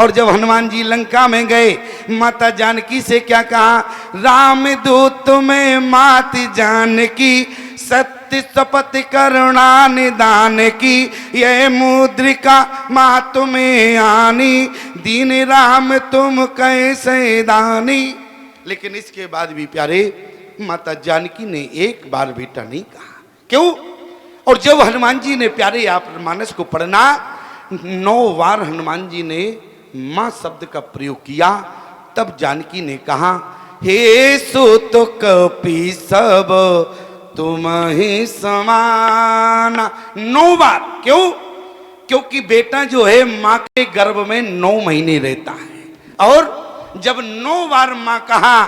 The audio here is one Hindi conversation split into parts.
और जब हनुमान जी लंका में गए, माता जानकी से क्या कहा, राम दूत में मात जानकी, सत्य शपथ करुणा निदान की, यह मुद्रिका माँ तुम्हें आनी, दीन राम तुम कैसे दानी। लेकिन इसके बाद भी प्यारे माता जानकी ने एक बार बेटा नहीं कहा। क्यों? और जब हनुमान जी ने प्यारे आप मानस को पढ़ना, 9 बार हनुमान जी ने मां शब्द का प्रयोग किया, तब जानकी ने कहा, हे सुत कपि सब तुम ही समाना। 9 बार। क्यों? क्योंकि बेटा जो है मां के गर्भ में 9 महीने रहता है, और जब 9 बार मां कहा,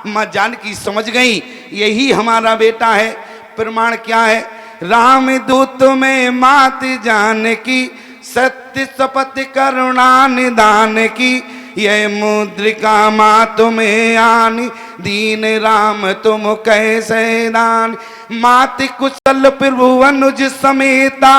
मां जानकी समझ गई यही हमारा बेटा है। प्रमाण क्या है, राम दूत में मात जानकी, सत्य शपथ करुणा निदान की, यह मुद्रिका माँ तुम्हें आनी, दीन राम तुम कैसे दान। मात कुशल प्रभु अनुज समेता,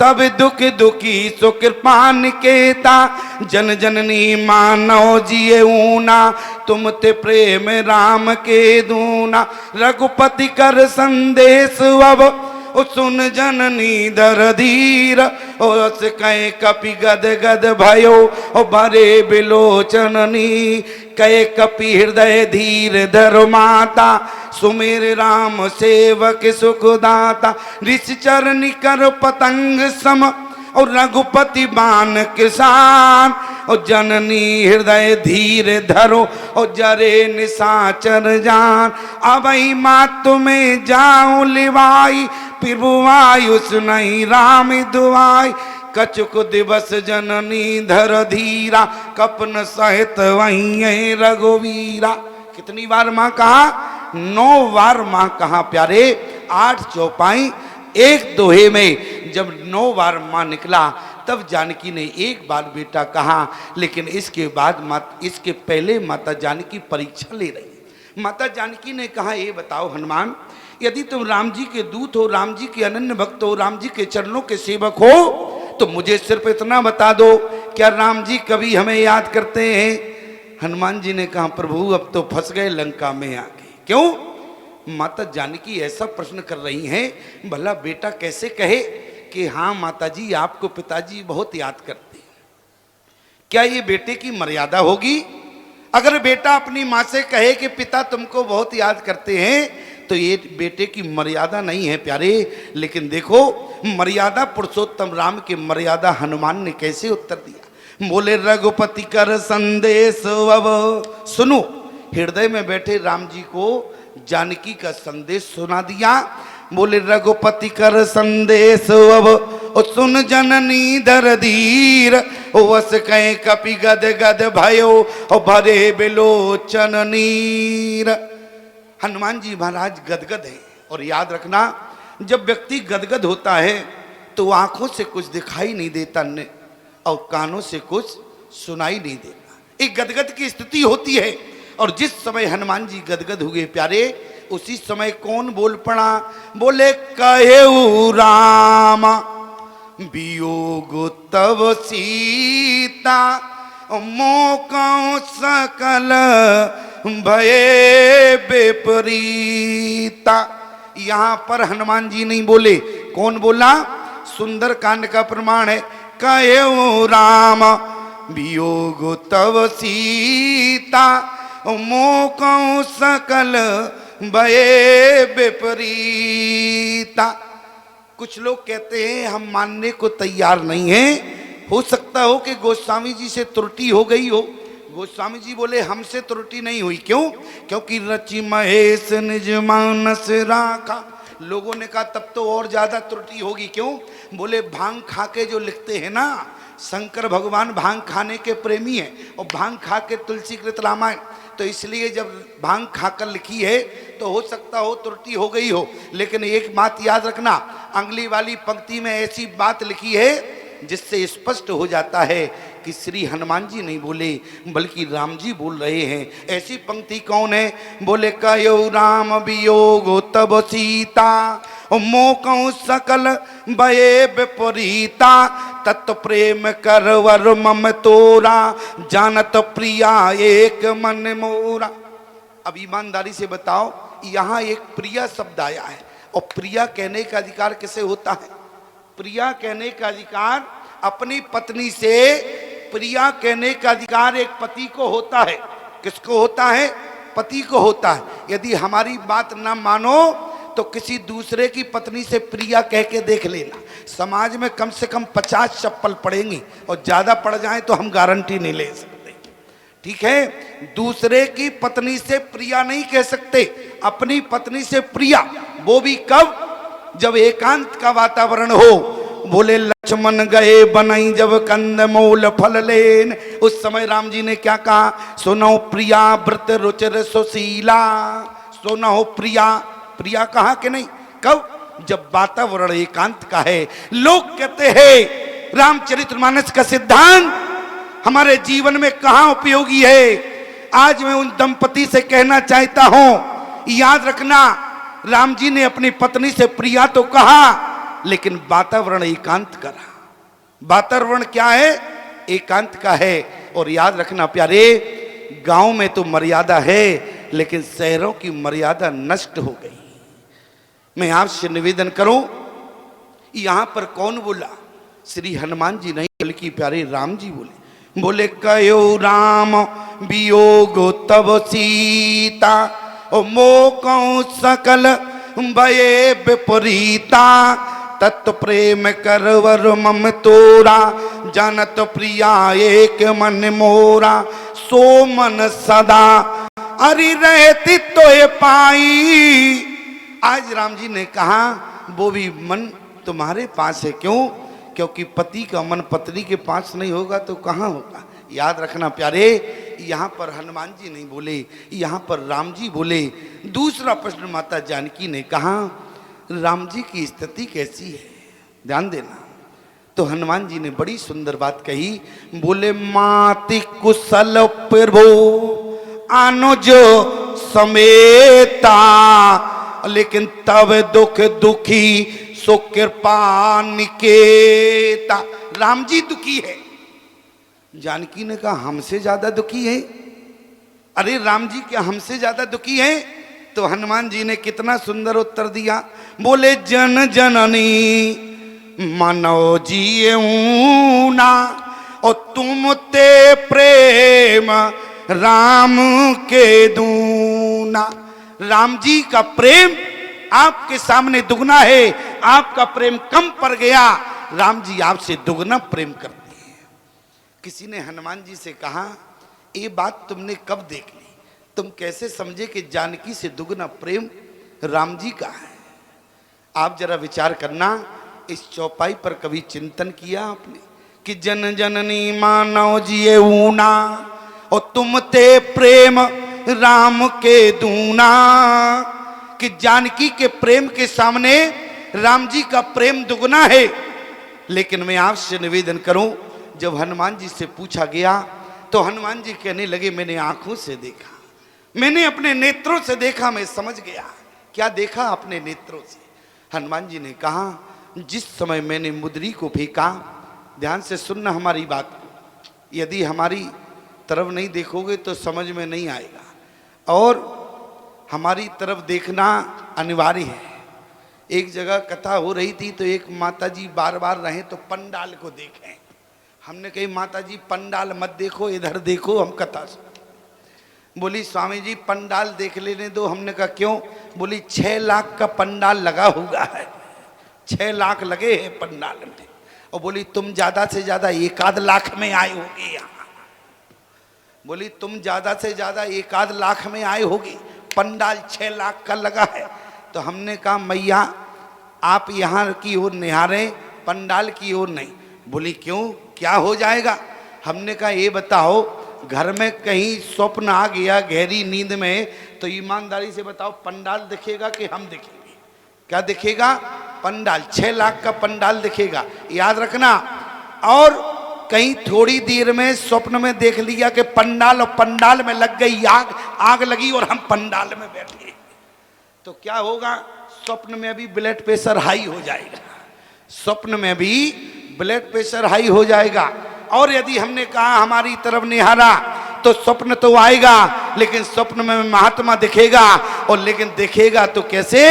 तब दुख दुखी सुकृपा निकेता, जन जननी मानव जिये ऊना, तुम ते प्रेम राम के दूना। रघुपति कर संदेश अब, ओ सुन जननी दर धीर, ओस कहे कपि गद गद भयो, ओ भरे बिलोचननी, कहे कपि हृदय धीर धर माता, सुमेर राम सेवक सुखदाता। ऋषि चरनी कर पतंग सम, और रघुपति बान किसान, और जननी हृदय धीर धरो, और जरे निशाचर जान। अबई माँ तुम्हें जाऊं लिवाई, प्रभु आयुष नहीं राम दुआई, कछुक दिवस जननी धर धीरा, कपन सहित वहीं रघुवीरा। कितनी बार माँ कहा? 9 बार माँ कहा प्यारे। 8 चौपाई 1 दोहे में जब 9 बार माँ निकला, तब जानकी ने एक बार बेटा कहा। लेकिन इसके बाद इसके पहले माता जानकी परीक्षा ले रही। माता जानकी ने कहा, ये बताओ हनुमान, यदि तुम राम जी के दूत हो, राम जी के अनन्य भक्त हो, राम जी के चरणों के सेवक हो, तो मुझे सिर्फ इतना बता दो, क्या राम जी कभी हमें याद करते हैं? हनुमान जी ने कहा, प्रभु अब तो फंस गए लंका में आके। क्यों? माता जानकी ऐसा प्रश्न कर रही हैं, भला बेटा कैसे कहे कि हाँ माताजी आपको पिताजी बहुत याद करते हैं? क्या ये बेटे की मर्यादा होगी? अगर बेटा अपनी माँ से कहे कि पिता तुमको बहुत याद करते हैं, तो ये बेटे की मर्यादा नहीं है प्यारे। लेकिन देखो, मर्यादा पुरुषोत्तम राम की मर्यादा हनुमान ने कैसे उत्तर दिया। बोले रघुपति कर संदेश अब, सुनो, हृदय में बैठे राम जी को जानकी का संदेश सुना दिया। बोले रघुपति कर संदेश अब, ओ सुन जननी दर धीर, ओ वस कहे कपि गद गद भयो, ओ भरे बिलोचन नीर। हनुमान जी महाराज गदगद है। और याद रखना, जब व्यक्ति गदगद होता है तो आंखों से कुछ दिखाई नहीं देता और कानों से कुछ सुनाई नहीं देता। एक गदगद की स्थिति होती है। और जिस समय हनुमान जी गदगद हुए प्यारे, उसी समय कौन बोल पड़ा? बोले कहेऊ राम वियोग तब सीता, मोकों सकल भये विपरीता। यहां पर हनुमान जी नहीं बोले, कौन बोला? सुंदर कांड का प्रमाण है। कहेऊ राम वियोग तब सीता, मोकों सकल भये विपरीता। कुछ लोग कहते हैं हम मानने को तैयार नहीं हैं। हो सकता हो कि गोस्वामी जी से त्रुटि हो गई हो। गोस्वामी जी बोले हमसे त्रुटि नहीं हुई। क्यों? क्योंकि रचि महेश निज मानस राखा। लोगों ने कहा तब तो और ज्यादा त्रुटि होगी। क्यों? बोले भांग खा के जो लिखते हैं ना, शंकर भगवान भांग खाने के प्रेमी हैं और भांग खा के तुलसी कृत रामायण, तो इसलिए जब भांग खाकर लिखी है तो हो सकता हो त्रुटि हो गई हो। लेकिन एक बात याद रखना, अगली वाली पंक्ति में ऐसी बात लिखी है जिससे स्पष्ट हो जाता है कि श्री हनुमान जी नहीं बोले बल्कि राम जी बोल रहे हैं। ऐसी पंक्ति कौन है? बोले कयो राम वियोग तब सीता, मोकऊ सकल भये विपरीता, तत्व प्रेम करवर मम तोरा, जानत प्रिया एक मन मोरा। अब ईमानदारी से बताओ, यहाँ एक प्रिया शब्द आया है, और प्रिया कहने का अधिकार किसे होता है? प्रिया कहने का अधिकार अपनी पत्नी से, प्रिया कहने का अधिकार एक पति को होता है। किसको होता है? पति को होता है। यदि हमारी बात ना मानो तो किसी दूसरे की पत्नी से प्रिया कह के देख लेना, समाज में कम से कम 50 चप्पल पड़ेंगी, और ज्यादा पड़ जाए तो हम गारंटी नहीं ले सकते। ठीक है, दूसरे की पत्नी से प्रिया नहीं कह सकते, अपनी पत्नी से प्रिया। वो भी कब? जब एकांत का वातावरण हो। बोले लक्ष्मण गए बनाई जब कंद मूल फल लेन, उस समय राम जी ने क्या कहा? सुनो प्रिया व्रत रुचिर सुशीला। सुनो प्रिया, प्रिया कहा कि नहीं? कब? जब वातावरण एकांत का है। लोग कहते हैं रामचरितमानस का सिद्धांत हमारे जीवन में कहां उपयोगी है। आज मैं उन दंपति से कहना चाहता हूं, याद रखना, राम जी ने अपनी पत्नी से प्रिया तो कहा, लेकिन वातावरण एकांत करा। वातावरण क्या है? एकांत का है। और याद रखना प्यारे, गांव में तो मर्यादा है, लेकिन शहरों की मर्यादा नष्ट हो गई। मैं आपसे निवेदन करूं, यहां पर कौन बोला? श्री हनुमान जी नहीं, बल्कि प्यारे राम जी बोले। बोले कयो राम वियोग तब सीता, ओ मोकऊ सकल भये विपरीता, तत्व प्रेम करवर मम तोरा, जानत प्रिया एक मन मोरा, सो मन सदा अरि रहती तो ये पाई। आज राम जी ने कहा वो भी मन तुम्हारे पास है। क्यों? क्योंकि पति का मन पत्नी के पास नहीं होगा तो कहाँ होगा? याद रखना प्यारे, यहाँ पर हनुमान जी नहीं बोले, यहाँ पर राम जी बोले। दूसरा प्रश्न माता जानकी ने कहा, राम जी की स्थिति कैसी है? ध्यान देना। तो हनुमान जी ने बड़ी सुंदर बात कही। बोले माति कुशल प्रभु अनुज समेता, लेकिन तब दुख दुखी सो कृपा निकेता। राम जी दुखी है। जानकी ने कहा हमसे ज्यादा दुखी है? अरे राम जी क्या हमसे ज्यादा दुखी है? तो हनुमान जी ने कितना सुंदर उत्तर दिया। बोले जन जननी मनो जीऊना, और तुम ते प्रेम राम के दूना। राम जी का प्रेम आपके सामने दुगना है, आपका प्रेम कम पड़ गया, राम जी आपसे दुगना प्रेम करते हैं। किसी ने हनुमान जी से कहा, ये बात तुमने कब देख ली? तुम कैसे समझे कि जानकी से दुगना प्रेम राम जी का है? आप जरा विचार करना, इस चौपाई पर कभी चिंतन किया आपने कि जन जननी मानव जिए ऊना, और तुम ते प्रेम राम के दूना। कि जानकी के प्रेम के सामने राम जी का प्रेम दुगना है। लेकिन मैं आपसे निवेदन करूं, जब हनुमान जी से पूछा गया तो हनुमान जी कहने लगे मैंने आंखों से देखा, मैंने अपने नेत्रों से देखा, मैं समझ गया। क्या देखा अपने नेत्रों से? हनुमान जी ने कहा जिस समय मैंने मुद्री को फेंका, ध्यान से सुनना हमारी बात को, यदि हमारी तरफ नहीं देखोगे तो समझ में नहीं आएगा, और हमारी तरफ देखना अनिवार्य है। एक जगह कथा हो रही थी तो एक माताजी बार बार रहे तो पंडाल को देखें। हमने कही माताजी पंडाल मत देखो, इधर देखो, हम कथा सुन। बोली स्वामी जी पंडाल देख लेने दो। हमने कहा क्यों? बोली 6 लाख का पंडाल लगा हुआ है, 6 लाख लगे हैं पंडाल में। और बोली तुम ज्यादा से ज्यादा 1 लाख में आए होगे यहाँ। बोली तुम ज्यादा से ज्यादा 1 लाख में आए होगे, पंडाल 6 लाख का लगा है। तो हमने कहा मैया आप यहाँ की ओर निहारें, पंडाल की ओर नहीं। बोली क्यों, क्या हो जाएगा? हमने कहा ये बताओ, घर में कहीं स्वप्न आ गया गहरी नींद में तो ईमानदारी से बताओ पंडाल दिखेगा कि हम दिखेंगे? क्या दिखेगा? पंडाल। 6 लाख का पंडाल दिखेगा, याद रखना। और कहीं थोड़ी देर में स्वप्न में देख लिया कि पंडाल, और पंडाल में लग गई आग, आग लगी और हम पंडाल में बैठे, तो क्या होगा? स्वप्न में भी ब्लड प्रेशर हाई हो जाएगा, स्वप्न में भी ब्लड प्रेशर हाई हो जाएगा। और यदि हमने कहा हमारी तरफ निहारा तो स्वप्न तो आएगा, लेकिन स्वप्न में महात्मा दिखेगा, और लेकिन दिखेगा तो कैसे,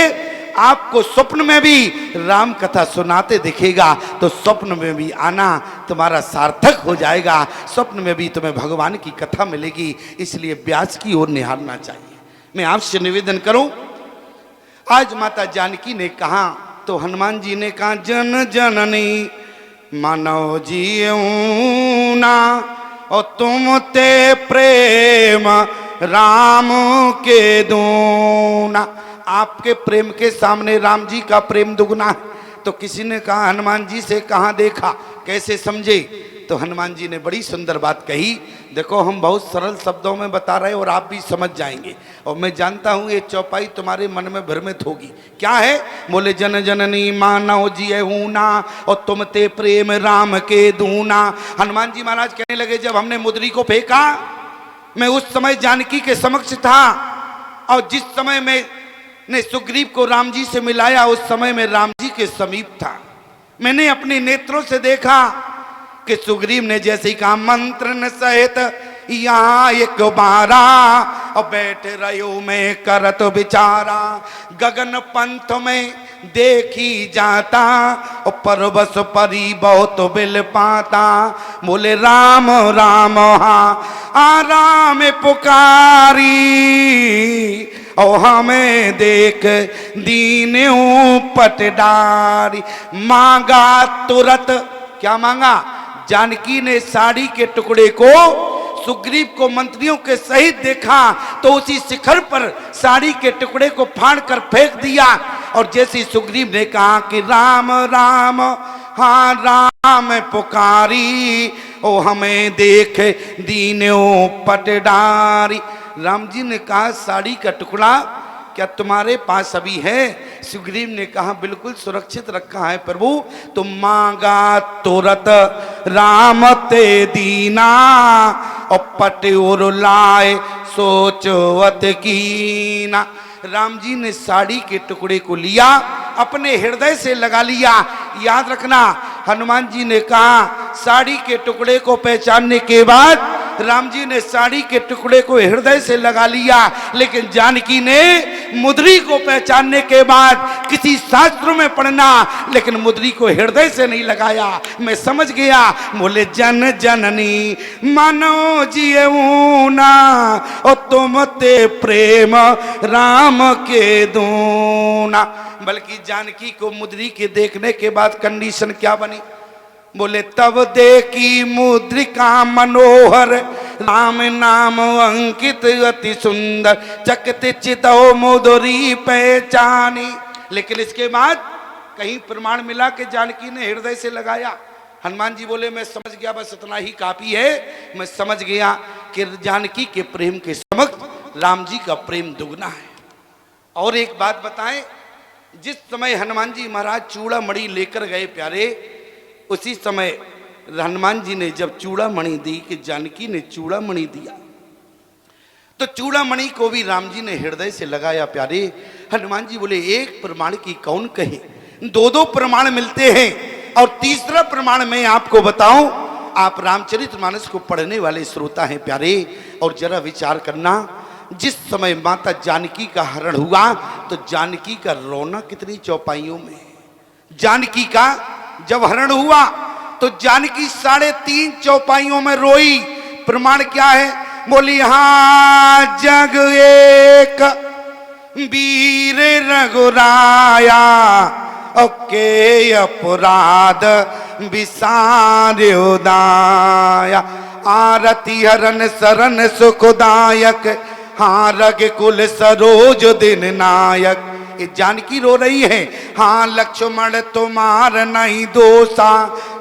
आपको स्वप्न में भी राम कथा सुनाते दिखेगा, तो स्वप्न में भी आना तुम्हारा सार्थक हो जाएगा, स्वप्न में भी तुम्हें भगवान की कथा मिलेगी। इसलिए व्यास की ओर निहारना चाहिए। मैं आपसे निवेदन करूं, आज माता जानकी ने कहा तो हनुमान जी ने कहा जन जननी मानव जीऊना, और तुम ते प्रेम राम के दूना। आपके प्रेम के सामने राम जी का प्रेम दुगना है। तो किसी ने कहा हनुमान जी से कहाँ देखा, कैसे समझे? तो हनुमान जी ने बड़ी सुंदर बात कही। देखो हम बहुत सरल शब्दों में बता रहे हैं और आप भी समझ जाएंगे, और मैं जानता हूँ ये चौपाई तुम्हारे मन में भ्रमित होगी। क्या है? बोले जन जननी मानव जियहूना, और तुम ते प्रेम राम के दूना। हनुमान जी महाराज कहने लगे जब हमने मुद्री को फेंका, मैं उस समय जानकी के समक्ष था, और जिस समय में ने सुग्रीव को राम जी से मिलाया उस समय में राम जी के समीप था। मैंने अपने नेत्रों से देखा कि सुग्रीव ने जैसे कहा मंत्र न सहित यहाँ एक बारा, और बैठ रहो मैं करत विचारा, गगन पंथ में देखी जाता, और परबस परी बहुत बिल पाता। बोले राम राम हाँ राम पुकारी, और हमें देख दीन्यों पटडारी। मांगा तुरत, क्या मांगा? जानकी ने साड़ी के टुकड़े को सुग्रीव को मंत्रियों के सहित देखा तो उसी शिखर पर साड़ी के टुकड़े को फाड़ कर फेंक दिया, और जैसे सुग्रीव ने कहा कि राम राम हाँ राम पुकारी, ओ हमें देख दीन्यों पटडारी। राम जी ने कहा साड़ी का टुकड़ा क्या तुम्हारे पास अभी है? सुग्रीव ने कहा बिल्कुल सुरक्षित रखा है प्रभु। तुम मांगा तुरत राम ते दीना, और पट और लाए सोचवत कीना। राम जी ने साड़ी के टुकड़े को लिया, अपने हृदय से लगा लिया। याद रखना, हनुमान जी ने कहा साड़ी के टुकड़े को पहचानने के बाद राम जी ने साड़ी के टुकड़े को हृदय से लगा लिया, लेकिन जानकी ने मुद्री को पहचानने के बाद किसी शास्त्र में पढ़ना, लेकिन मुद्री को हृदय से नहीं लगाया। मैं समझ गया। बोले जन जननी मानो जियऊना, और तुम ते प्रेम राम के दूना। बल्कि जानकी को मुद्री के देखने के बाद कंडीशन क्या बनी? बोले तब देखी मुद्रिका मनोहर, राम नाम अंकित अति सुंदर, चकित चितो मुद्री पहचानी। लेकिन इसके बाद कहीं प्रमाण मिला कि जानकी ने हृदय से लगाया। हनुमान जी बोले मैं समझ गया, बस इतना ही काफी है। मैं समझ गया कि जानकी के प्रेम के समक्ष राम जी का प्रेम दुगना है। और एक बात बताएं, जिस समय हनुमान जी महाराज चूड़ा मणि लेकर गए प्यारे, उसी समय हनुमान जी ने जब चूड़ा मणि दी कि जानकी ने चूड़ा मणि दिया, तो चूड़ा मणि को भी राम जी ने हृदय से लगाया प्यारे। हनुमान जी बोले एक प्रमाण की कौन कहे, दो दो प्रमाण मिलते हैं। और तीसरा प्रमाण मैं आपको बताऊं, आप रामचरितमानस को पढ़ने वाले श्रोता हैं प्यारे, और जरा विचार करना, जिस समय माता जानकी का हरण हुआ तो जानकी का रोना कितनी चौपाइयों में। जानकी का जब हरण हुआ तो जानकी 3.5 चौपाइयों में रोई। प्रमाण क्या है? बोली हाँ जग एक वीर रघुराया, के अपराध विसार्यो दाया, आरती हरण शरण सुखदायक, हाँ रग कुल सरोज दिन नायक। ये जानकी रो रही है। हाँ लक्ष्मण तुम्हार नहीं दोषा,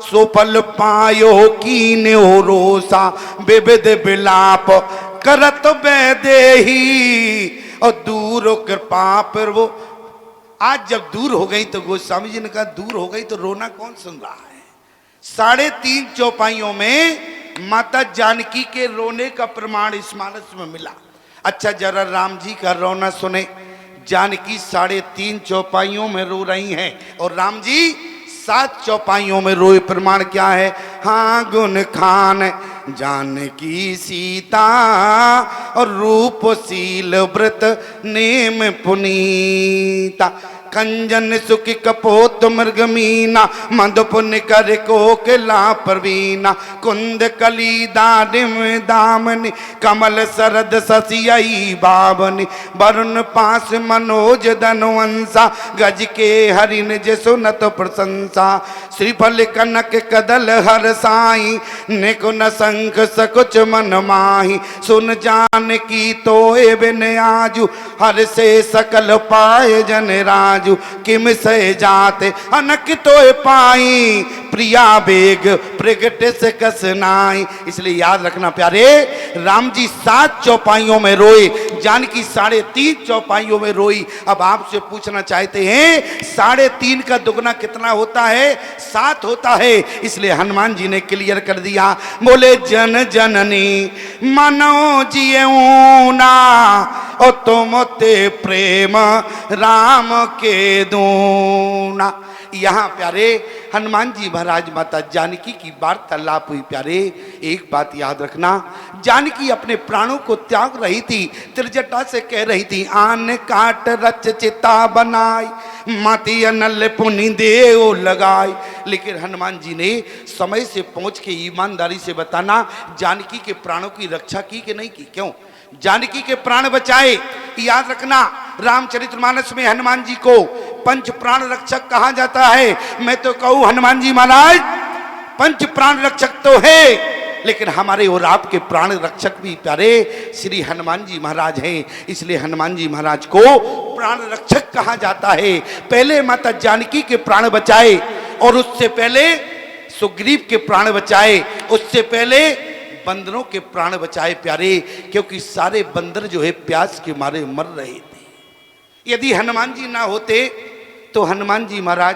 सुफल पायो कीन्यो रोसा, विविध विलाप करत बैदेही, और दूर कृपा पर वो। आज जब दूर हो गई तो गोस्वामी जी ने कहा दूर हो गई तो रोना कौन सुन रहा है। 3.5 चौपाइयों में माता जानकी के रोने का प्रमाण इस मानस में मिला। अच्छा जरा राम जी का रोना सुने। जानकी 3.5 चौपाइयों में रो रही हैं और राम जी 7 चौपाइयों में रोए। प्रमाण क्या है? हाँ गुण खान जानकी सीता और रूपशील व्रत नेम पुनीता। कंजन सुखी कपोत मृगमीना मंद पुण्य कर कोकिला प्रवीणा। कुंद कली दानिम दामनी कमल सरद ससियई बावनी। वरुण पास मनोज धनवंसा गज के हरिन जे सुनत प्रशंसा। श्रीफल कनक कदल हर साई निकुन शंख सकुच मन माही। सुन जान की तोए बिन आजू हर से सकल पाए जन राजू। किम से जाते अनक तोए पाई प्रिया बेग प्रगट से कसनाई। इसलिए याद रखना प्यारे, राम जी 7 चौपाइयों में रोए, जानकी 3.5 चौपाइयों में रोई। अब आपसे पूछना चाहते हैं 3.5 का दुगना कितना होता है? 7 होता है। इसलिए हनुमान जी ने क्लियर कर दिया, बोले जन जननी मनो जियऊ ना और तुम ते प्रेम राम के दूना। यहाँ प्यारे हनुमान जी महाराज माता जानकी की वार्तालाप हुई। प्यारे एक बात याद रखना, जानकी अपने प्राणों को त्याग रही थी, त्रिजटा से कह रही थी आन काट रच चिता बनाई माती नल पुनि देव लगाई। लेकिन हनुमान जी ने समय से पहुंच के ईमानदारी से बताना जानकी के प्राणों की रक्षा की कि नहीं की। क्यों? जानकी के प्राण बचाए। याद रखना रामचरितमानस में हनुमान जी को पंच प्राण रक्षक कहा जाता है। मैं तो कहूं हनुमान जी महाराज पंच प्राण रक्षक तो है, लेकिन हमारे और आपके प्राण रक्षक भी प्यारे श्री हनुमान जी महाराज हैं। इसलिए हनुमान जी महाराज को प्राण रक्षक कहा जाता है। पहले माता जानकी के प्राण बचाए और उससे पहले सुग्रीव के प्राण बचाए, उससे पहले बंदरों के प्राण बचाए प्यारे, क्योंकि सारे बंदर जो है प्यास के मारे मर रहे थे। यदि हनुमान जी ना होते तो हनुमान जी महाराज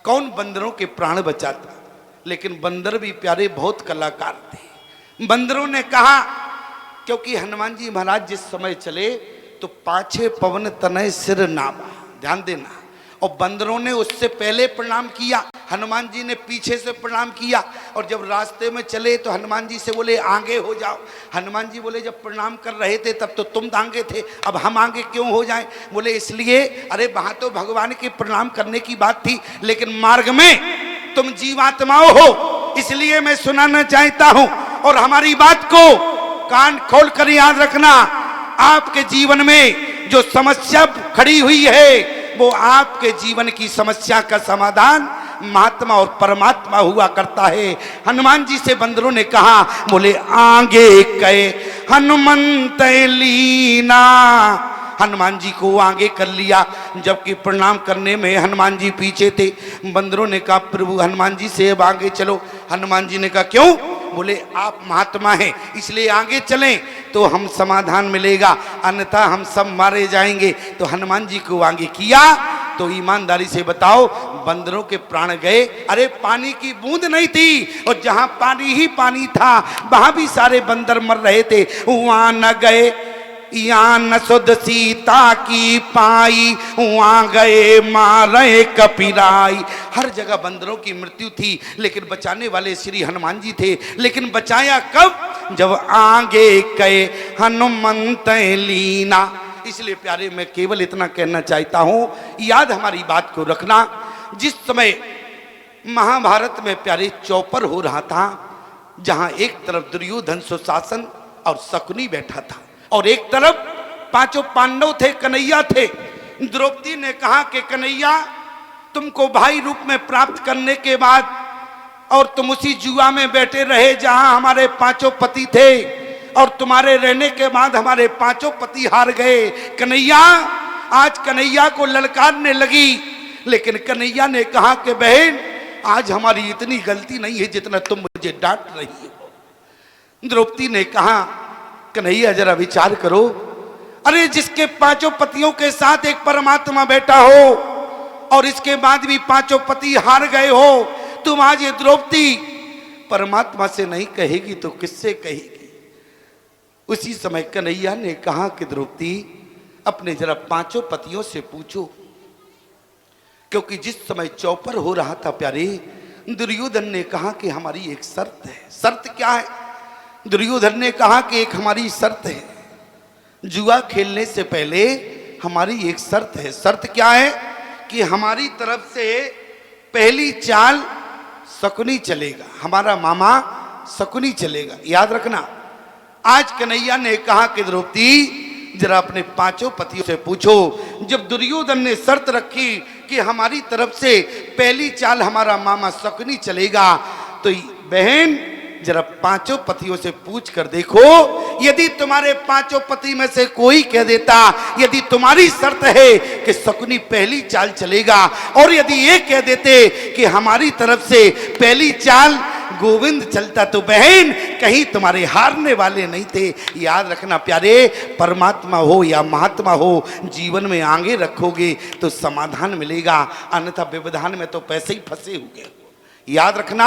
कौन बंदरों के प्राण बचाता? लेकिन बंदर भी प्यारे बहुत कलाकार थे। बंदरों ने कहा, क्योंकि हनुमान जी महाराज जिस समय चले तो पाछे पवन तनय सिर नामा, ध्यान देना। और बंदरों ने उससे पहले प्रणाम किया, हनुमान जी ने पीछे से प्रणाम किया। और जब रास्ते में चले तो हनुमान जी से बोले आगे हो जाओ। हनुमान जी बोले जब प्रणाम कर रहे थे तब तो तुम आगे थे, अब हम आगे क्यों हो जाएं? बोले इसलिए अरे वहां तो भगवान के प्रणाम करने की बात थी, लेकिन मार्ग में तुम जीवात्माओं हो, इसलिए मैं सुनाना चाहता हूं। और हमारी बात को कान खोल कर याद रखना, आपके जीवन में जो समस्या खड़ी हुई है वो आपके जीवन की समस्या का समाधान महात्मा और परमात्मा हुआ करता है। हनुमान जी से बंदरों ने कहा, बोले आगे कहे हनुमंत लीना। हनुमान जी को आगे कर लिया, जबकि प्रणाम करने में हनुमान जी पीछे थे। बंदरों ने कहा प्रभु हनुमान जी से अब आगे चलो। हनुमान जी ने कहा क्यों? बोले आप महात्मा हैं इसलिए आगे चलें तो हम समाधान मिलेगा, अन्यथा हम सब मारे जाएंगे। तो हनुमान जी को आगे किया। तो ईमानदारी से बताओ बंदरों के प्राण गए? अरे पानी की बूंद नहीं थी, और जहां पानी ही पानी था वहां भी सारे बंदर मर रहे थे, वहां न गए। यहाँ न सुध सीता की पाई वहां गए मारे कपिराई। हर जगह बंदरों की मृत्यु थी, लेकिन बचाने वाले श्री हनुमान जी थे। लेकिन बचाया कब? जब आगे गए हनुमंत लीना। इसलिए प्यारे मैं केवल इतना कहना चाहता हूं, याद हमारी बात को रखना। जिस समय महाभारत में प्यारे चौपर हो रहा था, जहां एक तरफ दुर्योधन सुशासन और शकुनी बैठा था और एक तरफ 5 पांडव थे, कन्हैया थे। द्रौपदी ने कहा कि कन्हैया तुमको भाई रूप में प्राप्त करने के बाद और तुम उसी जुआ में बैठे रहे जहां हमारे 5 पति थे, और तुम्हारे रहने के बाद हमारे 5 पति हार गए। कन्हैया आज कन्हैया को ललकारने लगी, लेकिन कन्हैया ने कहा कि बहन आज हमारी इतनी गलती नहीं है जितना तुम मुझे डांट रही हो। द्रौपदी ने कहा कन्हैया जरा विचार करो, अरे जिसके 5 पतियों के साथ एक परमात्मा बैठा हो और इसके बाद भी 5 पति हार गए हो, तुम आज ये द्रौपदी परमात्मा से नहीं कहेगी तो किससे कहेगी? उसी समय कन्हैया ने कहा कि द्रौपदी अपने जरा पांचों पतियों से पूछो, क्योंकि जिस समय चौपर हो रहा था प्यारे, दुर्योधन ने कहा कि हमारी एक शर्त है। शर्त क्या है? दुर्योधन ने कहा कि एक हमारी शर्त है, जुआ खेलने से पहले हमारी एक शर्त है। शर्त क्या है? कि हमारी तरफ से पहली चाल शकुनी चलेगा, हमारा मामा शकुनी चलेगा। याद रखना, आज कन्हैया ने कहा कि द्रौपदी जरा अपने पांचों पतियों से पूछो। जब दुर्योधन ने शर्त रखी कि हमारी तरफ से पहली चाल हमारा मामा शकुनी चलेगा, तो बहन जरा पांचों पतियों से पूछ कर देखो, यदि तुम्हारे पांचों पति में से कोई कह देता, यदि तुम्हारी शर्त है कि शकुनी पहली चाल चलेगा, और यदि ये कह देते कि हमारी तरफ से पहली चाल गोविंद चलता, तो बहन कहीं तुम्हारे हारने वाले नहीं थे। याद रखना प्यारे, परमात्मा हो या महात्मा हो, जीवन में आगे रखोगे तो समाधान मिलेगा, अन्यथा व्यवधान में तो पैसे ही फंसे हुए। याद रखना,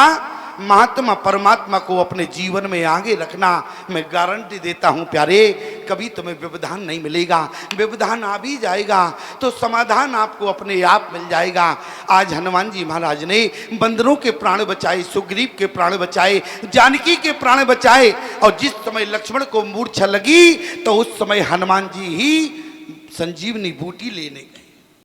महात्मा परमात्मा को अपने जीवन में आगे रखना। मैं गारंटी देता हूं प्यारे, कभी तुम्हें व्यवधान नहीं मिलेगा। व्यवधान आ भी जाएगा तो समाधान आपको अपने आप मिल जाएगा। आज हनुमान जी महाराज ने बंदरों के प्राण बचाए, सुग्रीव के प्राण बचाए, जानकी के प्राण बचाए, और जिस समय लक्ष्मण को मूर्छा लगी तो उस समय हनुमान जी ही संजीवनी बूटी लेने गए।